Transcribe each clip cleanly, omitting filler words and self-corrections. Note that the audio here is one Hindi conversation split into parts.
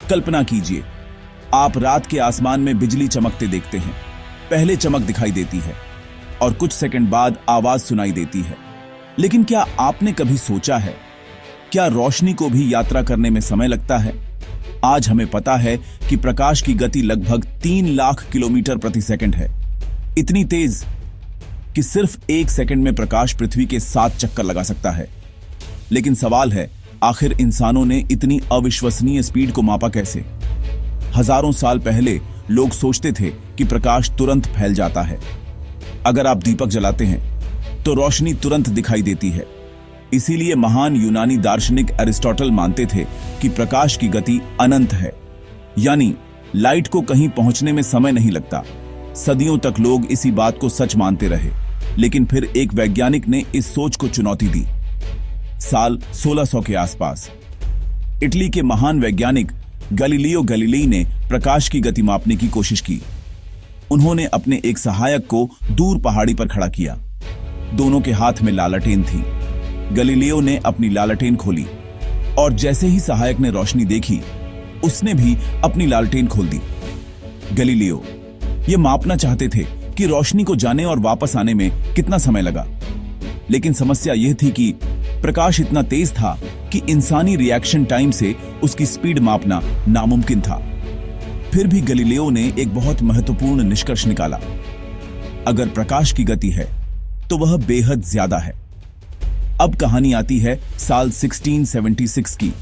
कल्पना कीजिए, आप रात के आसमान में बिजली चमकते देखते हैं। पहले चमक दिखाई देती है और कुछ सेकंड बाद आवाज सुनाई देती है। लेकिन क्या आपने कभी सोचा है, क्या रोशनी को भी यात्रा करने में समय लगता है? आज हमें पता है कि प्रकाश की गति लगभग 3 लाख किलोमीटर प्रति सेकंड है। इतनी तेज कि सिर्फ 1 सेकंड में प्रकाश पृथ्वी के 7 चक्कर लगा सकता है। लेकिन सवाल है, आखिर इंसानों ने इतनी अविश्वसनीय स्पीड को मापा कैसे? हजारों साल पहले लोग सोचते थे कि प्रकाश तुरंत फैल जाता है। अगर आप दीपक जलाते हैं तो रोशनी तुरंत दिखाई देती है। इसीलिए महान यूनानी दार्शनिक अरिस्टोटल मानते थे कि प्रकाश की गति अनंत है, यानी लाइट को कहीं पहुंचने में समय नहीं लगता। सदियों तक लोग इसी बात को सच मानते रहे, लेकिन फिर एक वैज्ञानिक ने इस सोच को चुनौती दी। साल 1600 के आसपास इटली के महान वैज्ञानिक गैलीलियो गैलीली ने प्रकाश की गति मापने की कोशिश की। उन्होंने अपने एक सहायक को दूर पहाड़ी पर खड़ा किया। दोनों के हाथ में लालटेन थी। गैलीलियो ने अपनी लालटेन खोली और जैसे ही सहायक ने रोशनी देखी, उसने भी अपनी लालटेन खोल दी। गैलीलियो ये मापना चाहते थे कि रोशनी को जाने और वापस आने में कितना समय लगा। लेकिन समस्या यह थी कि प्रकाश इतना तेज था कि इंसानी रिएक्शन टाइम से उसकी स्पीड मापना नामुमकिन था। फिर भी गैलीलियो ने एक बहुत महत्वपूर्ण निष्कर्ष निकाला। अगर प्रकाश की गति है तो वह बेहद ज्यादा है। अब कहानी आती है साल 1676 की।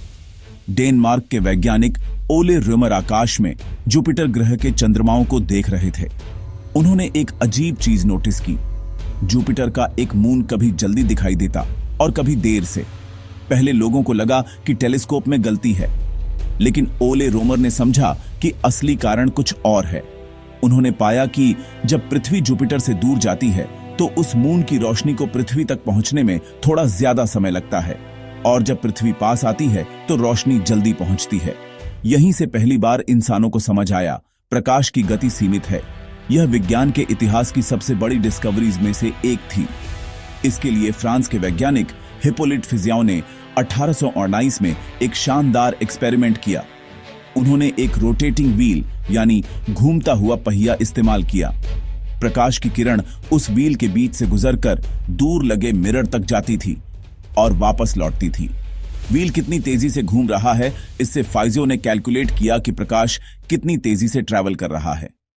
डेनमार्क के वैज्ञानिक ओले र्यूमर आकाश में जुपिटर ग्रह के चंद्रमाओं को देख रहे थे। उन्होंने एक अजीब चीज नोटिस की। जुपिटर का एक मून कभी जल्दी दिखाई देता और कभी देर से। पहले लोगों को लगा कि टेलीस्कोप में गलती है, लेकिन ओले र्यूमर ने समझा कि असली कारण कुछ और है। उन्होंने पाया कि जब पृथ्वी जुपिटर से दूर जाती है तो उस मून की रोशनी को पृथ्वी तक पहुंचने में थोड़ा ज्यादा समय लगता है, और जब पृथ्वी पास आती है तो रोशनी जल्दी पहुंचती है। यहीं से पहली बार इंसानों को समझ आया, प्रकाश की गति सीमित है। यह विज्ञान के इतिहास की सबसे बड़ी डिस्कवरीज में से एक थी। इसके लिए फ्रांस के वैज्ञानिक हिप्पोलिट फिजियाओ ने 1819 में एक शानदार एक्सपेरिमेंट किया। उन्होंने एक रोटेटिंग व्हील यानी घूमता हुआ पहिया इस्तेमाल किया। प्रकाश की किरण उस व्हील के बीच से गुजरकर दूर लगे मिरर तक जाती थी और वापस लौटती थी। व्हील कितनी तेजी से घूम रहा है, इससे फाइजियो ने कैलकुलेट किया कि प्रकाश कितनी तेजी से ट्रैवल कर रहा है।